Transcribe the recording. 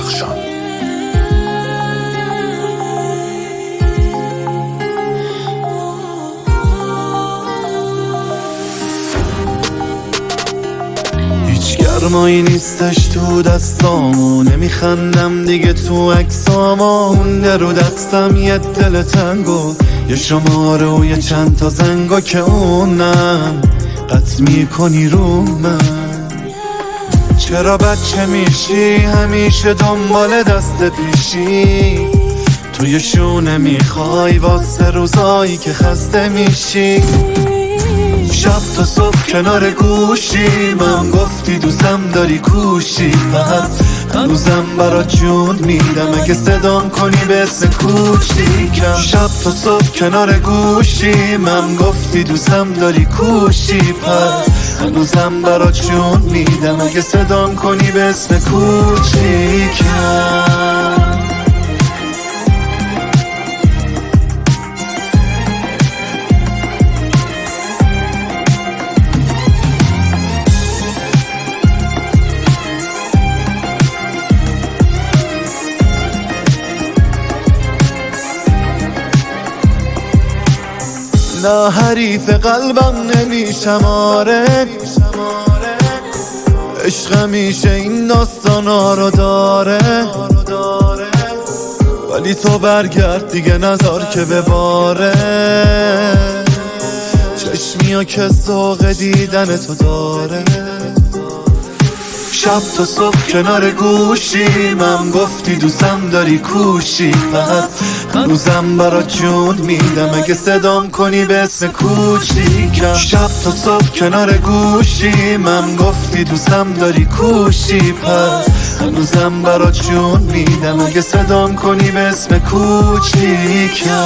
درخشان. هیچ گرمایی نیستش تو دستامو، نمیخندم دیگه تو عکسامو. مونده رو دستم یه دل تنگو، یه شماره و یه چند تا زنگو که اونم قطع میکنی رو من. چرا بچه میشی همیشه دنبال دست پیشی؟ توی شونه میخوای واسه روزایی که خسته میشی. شب تا صبح کنار گوشی من گفتی دوستم داری کوشی، پس هنوزم برات جون میدم اگه صدام کنی به اسم کوچیکم. شب تا صبح کنار گوشی من گفتی دوستم داری کوشی، پس هنوزم برات جون میدم اگه صدام کنی به اسم کوچیکم. نه حریف قلبم نمیشم آره، عشق همیشه این داستانا رو داره. ولی تو برگرد دیگه نذار که بباره، چشمیا که ذوق دیدن تو داره. شب تا صبح کنار گوشی من گفتی دوستم داری کوشی، پس هنوزم برات جون میدم اگه صدام کنی به اسم کوچیکم. شب تا صبح کنار گوشی من گفتی دوستم داری کوشی، پس هنوزم برات جون میدم اگه صدام کنی به اسم کوچیکم.